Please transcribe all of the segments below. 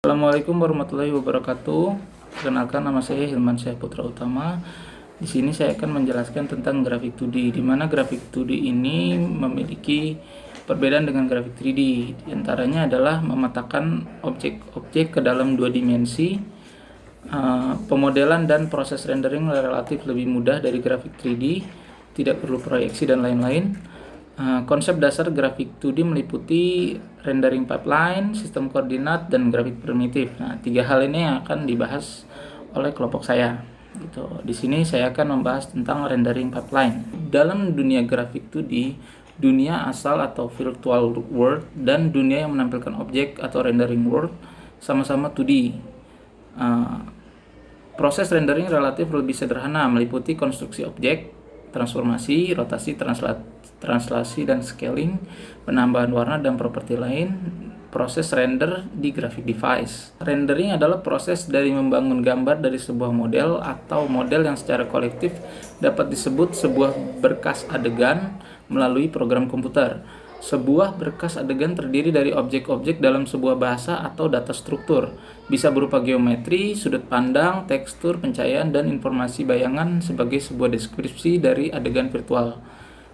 Assalamualaikum warahmatullahi wabarakatuh. Perkenalkan, nama saya Hilman Syah Putra Utama. Di sini saya akan menjelaskan tentang grafik 2D, di mana grafik 2D ini memiliki perbedaan dengan grafik 3D. Di antaranya adalah memetakan objek-objek ke dalam dua dimensi. Pemodelan dan proses rendering relatif lebih mudah dari grafik 3D, tidak perlu proyeksi dan lain-lain. Konsep dasar grafik 2D meliputi rendering pipeline, sistem koordinat, dan grafik primitif. Nah, tiga hal ini yang akan dibahas oleh kelompok saya. Gitu. Di sini saya akan membahas tentang rendering pipeline. Dalam dunia grafik 2D, dunia asal atau virtual world dan dunia yang menampilkan objek atau rendering world sama-sama 2D. Proses rendering relatif lebih sederhana, meliputi konstruksi objek, transformasi, rotasi, translasi, dan scaling, penambahan warna dan properti lain. Proses render di graphic device. Rendering adalah proses dari membangun gambar dari sebuah model atau model yang secara kolektif dapat disebut sebuah berkas adegan melalui program komputer. Sebuah berkas adegan terdiri dari objek-objek dalam sebuah bahasa atau data struktur. Bisa berupa geometri, sudut pandang, tekstur, pencahayaan, dan informasi bayangan sebagai sebuah deskripsi dari adegan virtual.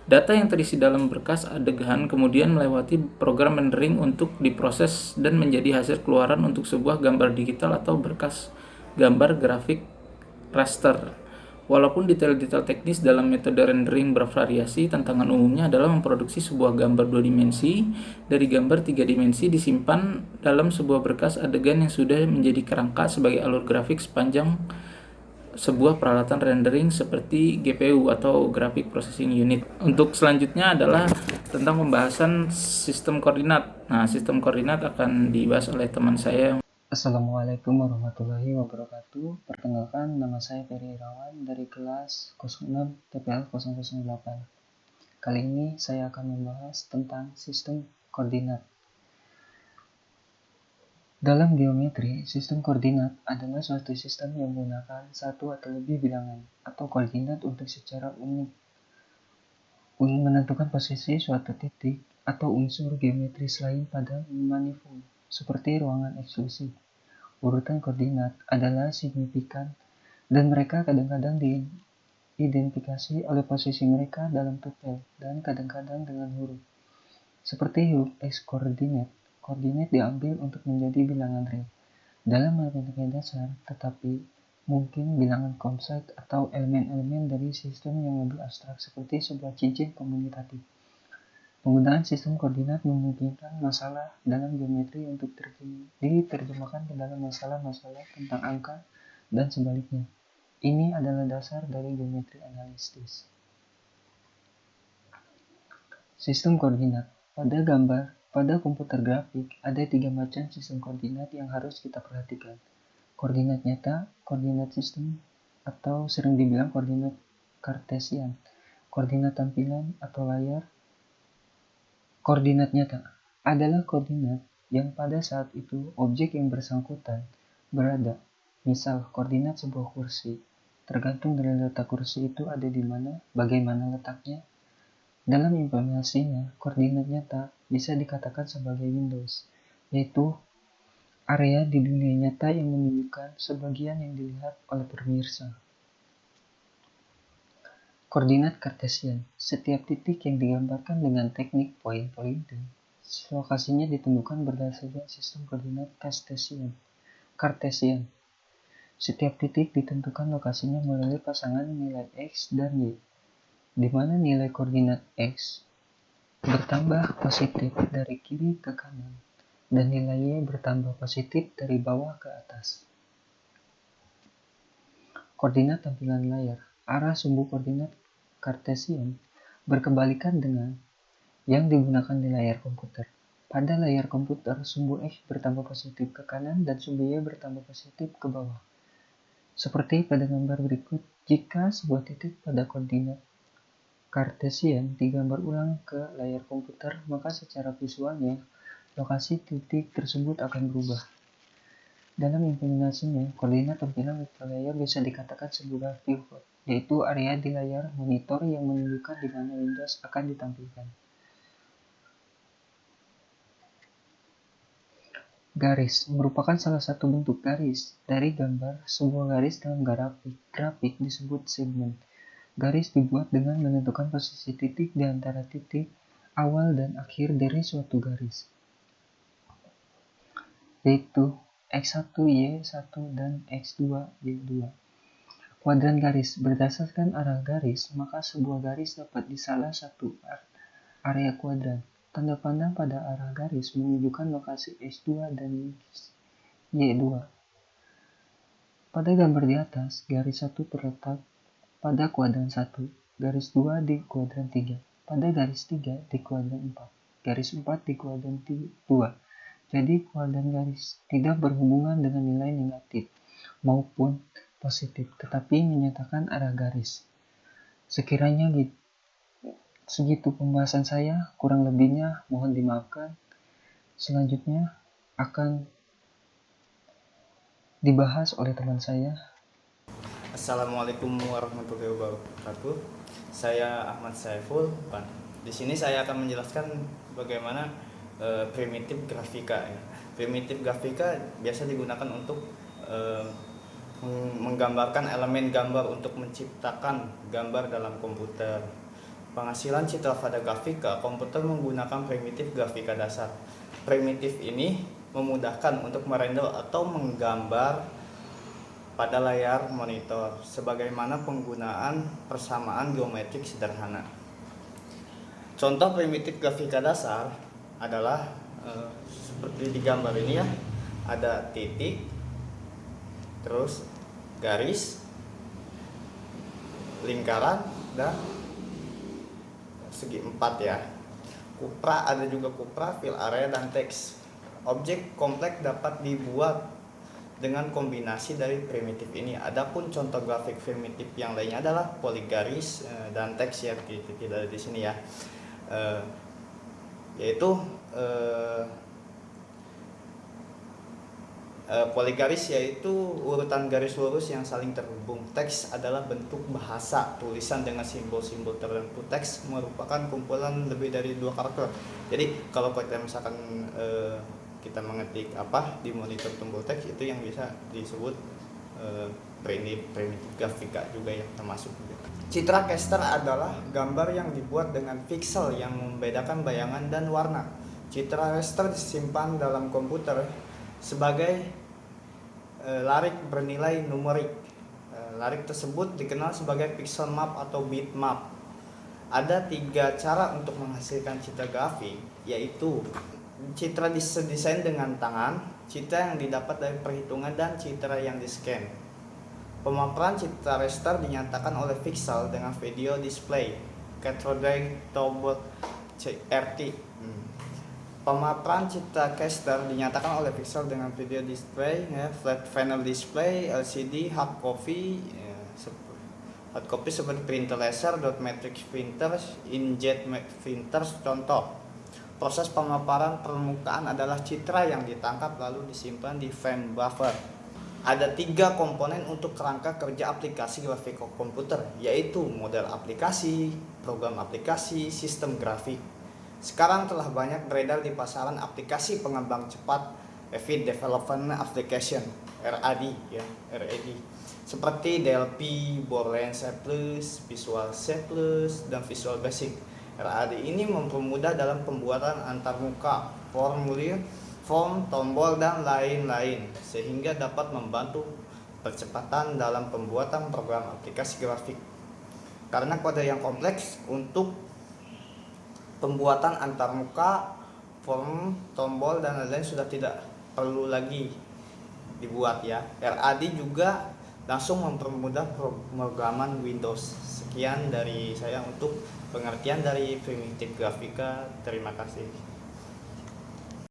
Data yang terisi dalam berkas adegan kemudian melewati program rendering untuk diproses dan menjadi hasil keluaran untuk sebuah gambar digital atau berkas gambar grafik raster. Walaupun detail-detail teknis dalam metode rendering bervariasi, tantangan umumnya adalah memproduksi sebuah gambar 2 dimensi dari gambar 3 dimensi disimpan dalam sebuah berkas adegan yang sudah menjadi kerangka sebagai alur grafik sepanjang sebuah peralatan rendering seperti GPU atau Graphic Processing Unit. Untuk selanjutnya adalah tentang pembahasan sistem koordinat. Nah, sistem koordinat akan dibahas oleh teman saya. Assalamualaikum warahmatullahi wabarakatuh. Perkenalkan, nama saya Ferry Irawan dari kelas 06 TPL 008. Kali ini saya akan membahas tentang sistem koordinat. Dalam geometri, sistem koordinat adalah suatu sistem yang menggunakan satu atau lebih bilangan atau koordinat untuk secara unik menentukan posisi suatu titik atau unsur geometris lain pada manifold, seperti ruangan eksklusif. Urutan koordinat adalah signifikan dan mereka kadang-kadang diidentifikasi oleh posisi mereka dalam tupel dan kadang-kadang dengan huruf. Seperti huruf X koordinat, koordinat diambil untuk menjadi bilangan real dalam matematika dasar, tetapi mungkin bilangan kompleks atau elemen-elemen dari sistem yang lebih abstrak seperti sebuah cincin komutatif. Penggunaan sistem koordinat memungkinkan masalah dalam geometri untuk diterjemahkan ke dalam masalah-masalah tentang angka dan sebaliknya. Ini adalah dasar dari geometri analisis. Sistem koordinat. Pada komputer grafik, ada 3 macam sistem koordinat yang harus kita perhatikan. Koordinat nyata, koordinat sistem, atau sering dibilang koordinat kartesian, koordinat tampilan atau layar. Koordinat nyata adalah koordinat yang pada saat itu objek yang bersangkutan berada. Misal, koordinat sebuah kursi. Tergantung dari letak kursi itu ada di mana, bagaimana letaknya. Dalam implementasinya, koordinat nyata bisa dikatakan sebagai Windows, yaitu area di dunia nyata yang menunjukkan sebagian yang dilihat oleh pemirsa. Koordinat Kartesian. Setiap titik yang digambarkan dengan teknik point-pointing, lokasinya ditentukan berdasarkan sistem koordinat Kartesian. Setiap titik ditentukan lokasinya melalui pasangan nilai X dan Y, di mana nilai koordinat X bertambah positif dari kiri ke kanan, dan nilai Y bertambah positif dari bawah ke atas. Koordinat tampilan layar. Arah sumbu koordinat Kartesian berkebalikan dengan yang digunakan di layar komputer. Pada layar komputer, sumbu X bertambah positif ke kanan dan sumbu Y bertambah positif ke bawah. Seperti pada gambar berikut, jika sebuah titik pada koordinat Kartesian digambar ulang ke layar komputer, maka secara visualnya, lokasi titik tersebut akan berubah. Dalam implementasinya, koordinat tampilan layar bisa dikatakan sebuah viewport, yaitu area di layar monitor yang menunjukkan di mana Windows akan ditampilkan. Garis merupakan salah satu bentuk garis dari gambar. Sebuah garis dalam grafik disebut segmen. Garis dibuat dengan menentukan posisi titik di antara titik awal dan akhir dari suatu garis, yaitu X1, Y1, dan X2, Y2. Kuadran garis berdasarkan arah garis, maka sebuah garis dapat di salah satu area kuadran. Tanda pandang pada arah garis menunjukkan lokasi X2 dan Y2. Pada gambar di atas, garis 1 terletak pada kuadran 1, garis 2 di kuadran 3, pada garis 3 di kuadran 4, garis 4 di kuadran 2. Jadi kuadran garis tidak berhubungan dengan nilai negatif maupun positif, tetapi menyatakan arah garis. Sekiranya segitu pembahasan saya, kurang lebihnya mohon dimaafkan. Selanjutnya akan dibahas oleh teman saya. Assalamualaikum warahmatullahi wabarakatuh. Saya Ahmad Saiful. Di sini saya akan menjelaskan bagaimana primitif grafika. Primitif grafika biasa digunakan untuk menggambarkan elemen gambar untuk menciptakan gambar dalam komputer. Penghasilan citra pada grafika, komputer menggunakan primitif grafika dasar. Primitif ini memudahkan untuk merender atau menggambar pada layar monitor, sebagaimana penggunaan persamaan geometrik sederhana. Contoh primitif grafika dasar adalah seperti di gambar ini ya, ada titik, terus garis, lingkaran, dan segi 4 ya. Kupra, ada juga kupra, fill area, dan teks. Objek kompleks dapat dibuat dengan kombinasi dari primitif ini. Adapun contoh grafik primitif yang lainnya adalah poligaris dan teks ya, tidak ada di sini ya. Yaitu poligaris yaitu urutan garis lurus yang saling terhubung. Teks adalah bentuk bahasa tulisan dengan simbol-simbol tertentu. Teks merupakan kumpulan lebih dari 2 karakter. Jadi kalau kita misalkan kita mengetik apa di monitor tombol teks, itu yang bisa disebut primitif grafika juga yang termasuk. Citra raster adalah gambar yang dibuat dengan pixel yang membedakan bayangan dan warna. Citra raster disimpan dalam komputer sebagai larik bernilai numerik. Larik tersebut dikenal sebagai pixel map atau bitmap. Ada 3 cara untuk menghasilkan citra grafik, yaitu citra didesain dengan tangan, citra yang didapat dari perhitungan, dan citra yang di-scan. Pemaparan citra raster dinyatakan oleh pixel dengan video display, cathode toward RT. Pemaparan citra raster dinyatakan oleh pixel dengan video display, flat panel display, LCD, hard copy. Hard copy seperti printer laser, dot matrix printers, inkjet printers. Contoh proses pemaparan permukaan adalah citra yang ditangkap lalu disimpan di frame buffer. Ada 3 komponen untuk kerangka kerja aplikasi grafik komputer, yaitu model aplikasi, program aplikasi, sistem grafik. Sekarang telah banyak beredar di pasaran aplikasi pengembang cepat, Rapid Development Application (RAD) ya, RAD. Seperti DLP, Borland C++, Visual C++, dan Visual Basic. RAD ini mempermudah dalam pembuatan antarmuka, formulir, form, tombol, dan lain-lain, sehingga dapat membantu percepatan dalam pembuatan program aplikasi grafik. Karena kode yang kompleks, untuk pembuatan antarmuka, form, tombol, dan lain-lain sudah tidak perlu lagi dibuat ya. RAD juga langsung mempermudah pemrograman Windows. Sekian dari saya untuk pengertian dari primitif grafika. Terima kasih.